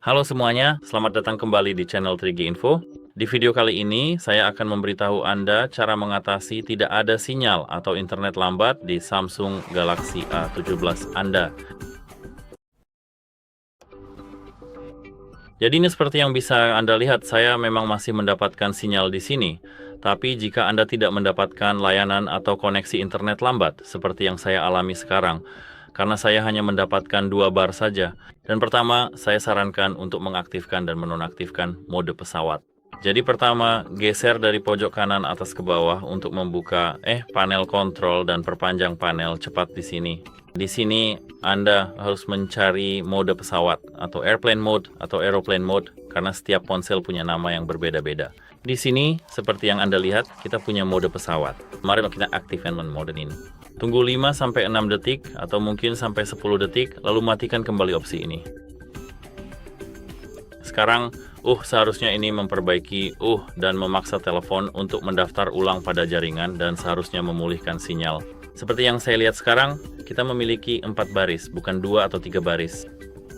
Halo semuanya, selamat datang kembali di channel 3G Info. Di video kali ini, saya akan memberitahu Anda cara mengatasi tidak ada sinyal atau internet lambat di Samsung Galaxy A17 Anda. Jadi ini seperti yang bisa Anda lihat, saya memang masih mendapatkan sinyal di sini. Tapi jika Anda tidak mendapatkan layanan atau koneksi internet lambat, seperti yang saya alami sekarang, karena saya hanya mendapatkan 2 bar saja. Dan pertama, saya sarankan untuk mengaktifkan dan menonaktifkan mode pesawat. Jadi pertama, geser dari pojok kanan atas ke bawah untuk membuka panel kontrol dan perpanjang panel cepat di sini. Di sini Anda harus mencari mode pesawat atau airplane mode atau aeroplane mode karena setiap ponsel punya nama yang berbeda-beda. Di sini seperti yang Anda lihat, kita punya mode pesawat. Mari kita aktifkan mode ini. Tunggu 5-6 detik atau mungkin sampai 10 detik, lalu matikan kembali opsi ini. Sekarang, seharusnya ini memperbaiki dan memaksa telepon untuk mendaftar ulang pada jaringan dan seharusnya memulihkan sinyal. Seperti yang saya lihat sekarang, kita memiliki 4 baris, bukan 2 atau 3 baris.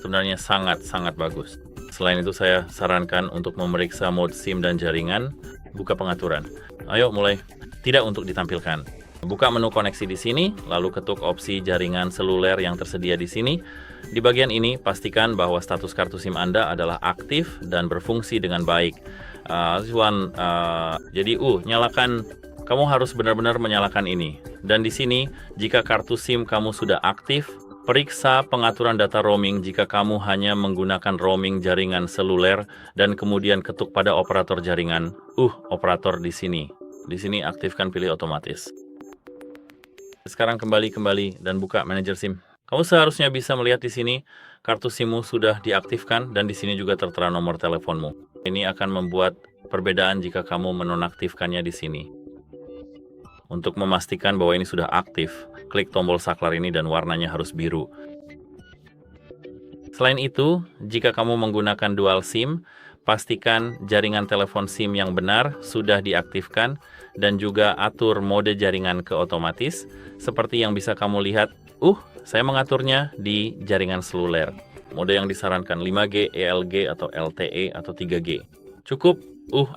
Sebenarnya sangat-sangat bagus. Selain itu, saya sarankan untuk memeriksa mode SIM dan jaringan, buka pengaturan. Ayo mulai, tidak untuk ditampilkan. Buka menu koneksi di sini, lalu ketuk opsi jaringan seluler yang tersedia di sini. Di bagian ini, pastikan bahwa status kartu SIM Anda adalah aktif dan berfungsi dengan baik. Jadi, nyalakan, kamu harus benar-benar menyalakan ini. Dan di sini, jika kartu SIM kamu sudah aktif, periksa pengaturan data roaming jika kamu hanya menggunakan roaming jaringan seluler dan kemudian ketuk pada operator jaringan. Operator di sini. Di sini aktifkan pilih otomatis. Sekarang kembali dan buka manajer SIM. Kamu seharusnya bisa melihat di sini kartu SIM-mu sudah diaktifkan dan di sini juga tertera nomor teleponmu. Ini akan membuat perbedaan jika kamu menonaktifkannya di sini. Untuk memastikan bahwa ini sudah aktif, klik tombol saklar ini dan warnanya harus biru. Selain itu, jika kamu menggunakan dual SIM, pastikan jaringan telepon SIM yang benar sudah diaktifkan dan juga atur mode jaringan ke otomatis. Seperti yang bisa kamu lihat, saya mengaturnya di jaringan seluler. Mode yang disarankan 5G, ELG atau LTE atau 3G. Cukup,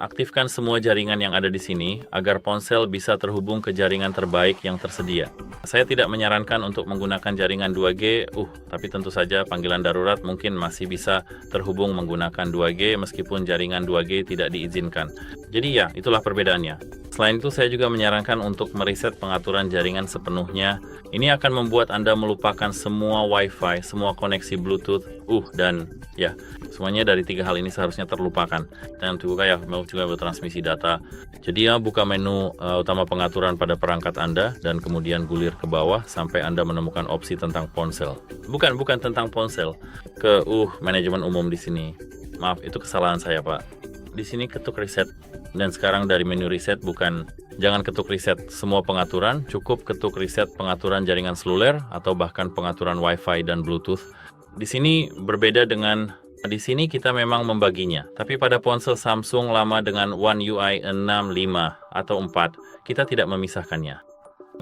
aktifkan semua jaringan yang ada di sini agar ponsel bisa terhubung ke jaringan terbaik yang tersedia. Saya tidak menyarankan untuk menggunakan jaringan 2G, tapi tentu saja panggilan darurat mungkin masih bisa terhubung menggunakan 2G meskipun jaringan 2G tidak diizinkan. Jadi ya, itulah perbedaannya. Selain itu, saya juga menyarankan untuk mereset pengaturan jaringan sepenuhnya. Ini akan membuat Anda melupakan semua Wi-Fi, semua koneksi Bluetooth, dan ya, semuanya dari 3 hal ini seharusnya terlupakan. Dan juga mau juga bertransmisi data. Jadi ya, buka menu utama pengaturan pada perangkat Anda dan kemudian gulir ke bawah sampai Anda menemukan opsi tentang ponsel. Bukan tentang ponsel, ke manajemen umum di sini. Maaf, itu kesalahan saya, Pak. Di sini ketuk reset. Dan sekarang dari menu reset jangan ketuk reset semua pengaturan, cukup ketuk reset pengaturan jaringan seluler atau bahkan pengaturan Wi-Fi dan Bluetooth. Di sini berbeda dengan di sini kita memang membaginya, tapi pada ponsel Samsung lama dengan One UI 6, 5 atau 4, kita tidak memisahkannya.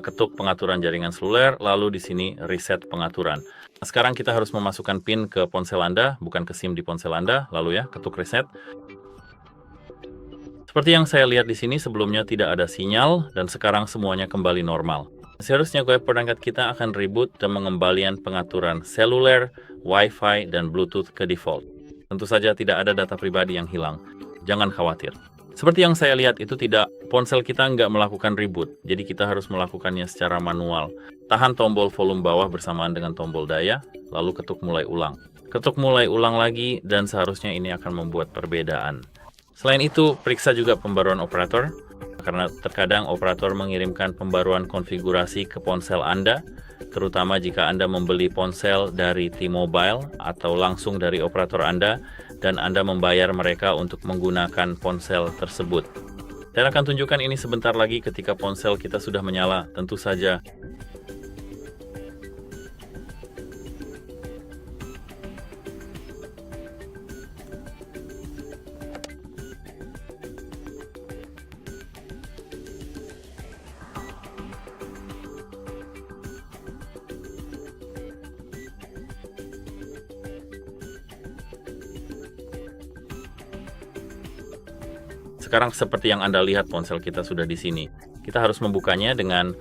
Ketuk pengaturan jaringan seluler, lalu di sini reset pengaturan. Sekarang kita harus memasukkan PIN ke ponsel Anda, bukan ke SIM di ponsel Anda, lalu ya, ketuk reset. Seperti yang saya lihat di sini, sebelumnya tidak ada sinyal dan sekarang semuanya kembali normal. Seharusnya perangkat kita akan reboot dan mengembalikan pengaturan seluler, Wi-Fi, dan Bluetooth ke default. Tentu saja tidak ada data pribadi yang hilang. Jangan khawatir. Seperti yang saya lihat itu ponsel kita nggak melakukan reboot, jadi kita harus melakukannya secara manual. Tahan tombol volume bawah bersamaan dengan tombol daya, lalu ketuk mulai ulang. Ketuk mulai ulang lagi dan seharusnya ini akan membuat perbedaan. Selain itu, periksa juga pembaruan operator, karena terkadang operator mengirimkan pembaruan konfigurasi ke ponsel Anda, terutama jika Anda membeli ponsel dari T-Mobile atau langsung dari operator Anda, dan Anda membayar mereka untuk menggunakan ponsel tersebut. Saya akan tunjukkan ini sebentar lagi ketika ponsel kita sudah menyala, tentu saja. Sekarang seperti yang Anda lihat, ponsel kita sudah di sini. Kita harus membukanya dengan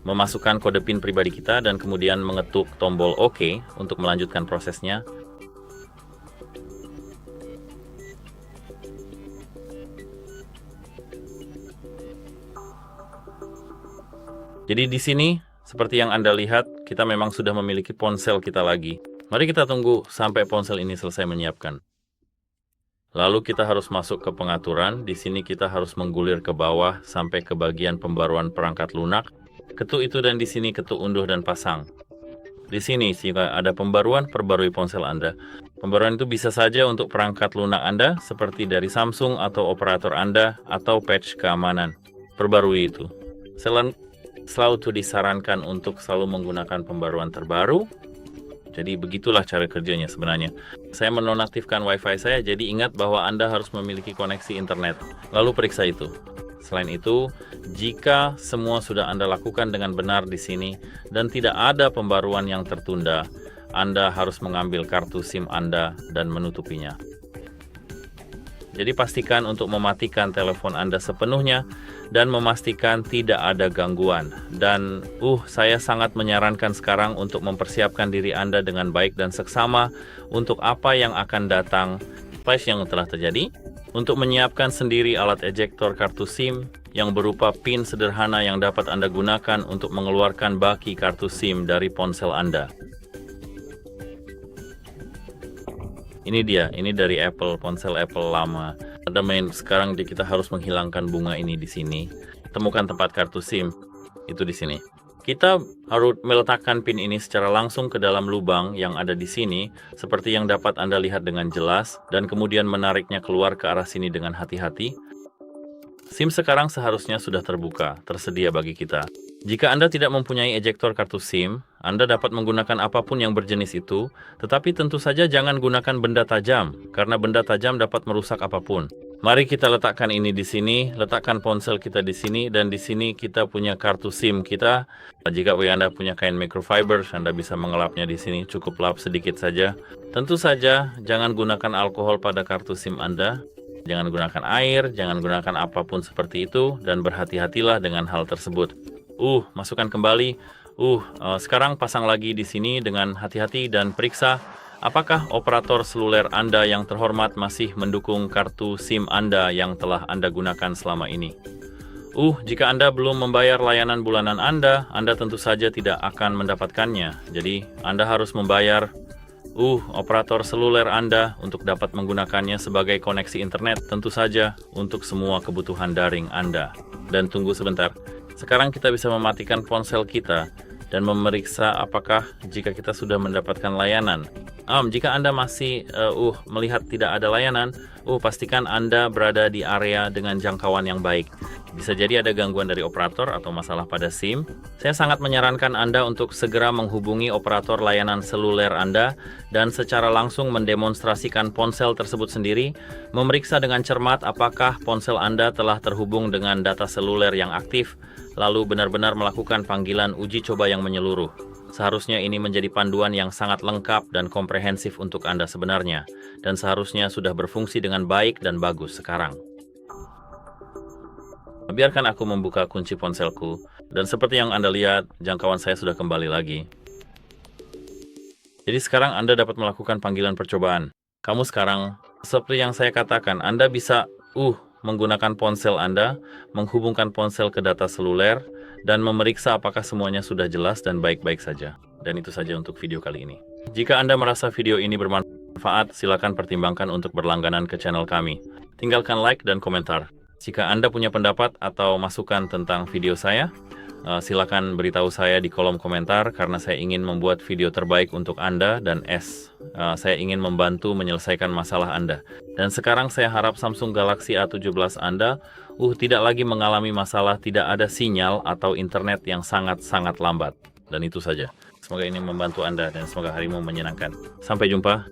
memasukkan kode PIN pribadi kita dan kemudian mengetuk tombol OK untuk melanjutkan prosesnya. Jadi di sini, seperti yang Anda lihat, kita memang sudah memiliki ponsel kita lagi. Mari kita tunggu sampai ponsel ini selesai menyiapkan. Lalu kita harus masuk ke pengaturan. Di sini kita harus menggulir ke bawah sampai ke bagian pembaruan perangkat lunak. Ketuk itu dan di sini ketuk unduh dan pasang. Di sini jika ada pembaruan, perbarui ponsel Anda. Pembaruan itu bisa saja untuk perangkat lunak Anda, seperti dari Samsung atau operator Anda, atau patch keamanan. Perbarui itu. Selalu disarankan untuk selalu menggunakan pembaruan terbaru. Jadi begitulah cara kerjanya sebenarnya. Saya menonaktifkan WiFi saya, jadi ingat bahwa Anda harus memiliki koneksi internet. Lalu periksa itu. Selain itu, jika semua sudah Anda lakukan dengan benar di sini dan tidak ada pembaruan yang tertunda, Anda harus mengambil kartu SIM Anda dan menutupinya. Jadi pastikan untuk mematikan telepon Anda sepenuhnya dan memastikan tidak ada gangguan. Dan saya sangat menyarankan sekarang untuk mempersiapkan diri Anda dengan baik dan seksama untuk apa yang akan datang, flash yang telah terjadi, untuk menyiapkan sendiri alat ejektor kartu SIM yang berupa PIN sederhana yang dapat Anda gunakan untuk mengeluarkan baki kartu SIM dari ponsel Anda. Ini dia, ini dari Apple, ponsel Apple lama. Sekarang kita harus menghilangkan bunga ini di sini. Temukan tempat kartu SIM, itu di sini. Kita harus meletakkan PIN ini secara langsung ke dalam lubang yang ada di sini, seperti yang dapat Anda lihat dengan jelas, dan kemudian menariknya keluar ke arah sini dengan hati-hati. SIM sekarang seharusnya sudah terbuka, tersedia bagi kita. Jika Anda tidak mempunyai ejektor kartu SIM, Anda dapat menggunakan apapun yang berjenis itu, tetapi tentu saja jangan gunakan benda tajam, karena benda tajam dapat merusak apapun. Mari kita letakkan ini di sini, letakkan ponsel kita di sini, dan di sini kita punya kartu SIM kita. Jika Anda punya kain microfiber, Anda bisa mengelapnya di sini, cukup lap sedikit saja. Tentu saja, jangan gunakan alkohol pada kartu SIM Anda. Jangan gunakan air, jangan gunakan apapun seperti itu, dan berhati-hatilah dengan hal tersebut. Masukkan kembali. Sekarang pasang lagi di sini dengan hati-hati dan periksa apakah operator seluler Anda yang terhormat masih mendukung kartu SIM Anda yang telah Anda gunakan selama ini. Jika Anda belum membayar layanan bulanan Anda tentu saja tidak akan mendapatkannya. Jadi, Anda harus membayar operator seluler Anda untuk dapat menggunakannya sebagai koneksi internet, tentu saja untuk semua kebutuhan daring Anda. Dan tunggu sebentar. Sekarang kita bisa mematikan ponsel kita dan memeriksa apakah jika kita sudah mendapatkan layanan. Jika Anda masih melihat tidak ada layanan, pastikan Anda berada di area dengan jangkauan yang baik. Bisa jadi ada gangguan dari operator atau masalah pada SIM. Saya sangat menyarankan Anda untuk segera menghubungi operator layanan seluler Anda dan secara langsung mendemonstrasikan ponsel tersebut sendiri, memeriksa dengan cermat apakah ponsel Anda telah terhubung dengan data seluler yang aktif, lalu benar-benar melakukan panggilan uji coba yang menyeluruh. Seharusnya ini menjadi panduan yang sangat lengkap dan komprehensif untuk Anda sebenarnya, dan seharusnya sudah berfungsi dengan baik dan bagus sekarang. Biarkan aku membuka kunci ponselku, dan seperti yang Anda lihat, jangkauan saya sudah kembali lagi. Jadi sekarang Anda dapat melakukan panggilan percobaan. Kamu sekarang, seperti yang saya katakan, Anda bisa menggunakan ponsel Anda, menghubungkan ponsel ke data seluler, dan memeriksa apakah semuanya sudah jelas dan baik-baik saja. Dan itu saja untuk video kali ini. Jika Anda merasa video ini bermanfaat, silakan pertimbangkan untuk berlangganan ke channel kami. Tinggalkan like dan komentar. Jika Anda punya pendapat atau masukan tentang video saya, silakan beritahu saya di kolom komentar karena saya ingin membuat video terbaik untuk Anda dan saya ingin membantu menyelesaikan masalah Anda. Dan sekarang saya harap Samsung Galaxy A17 Anda tidak lagi mengalami masalah tidak ada sinyal atau internet yang sangat-sangat lambat. Dan itu saja. Semoga ini membantu Anda dan semoga harimu menyenangkan. Sampai jumpa.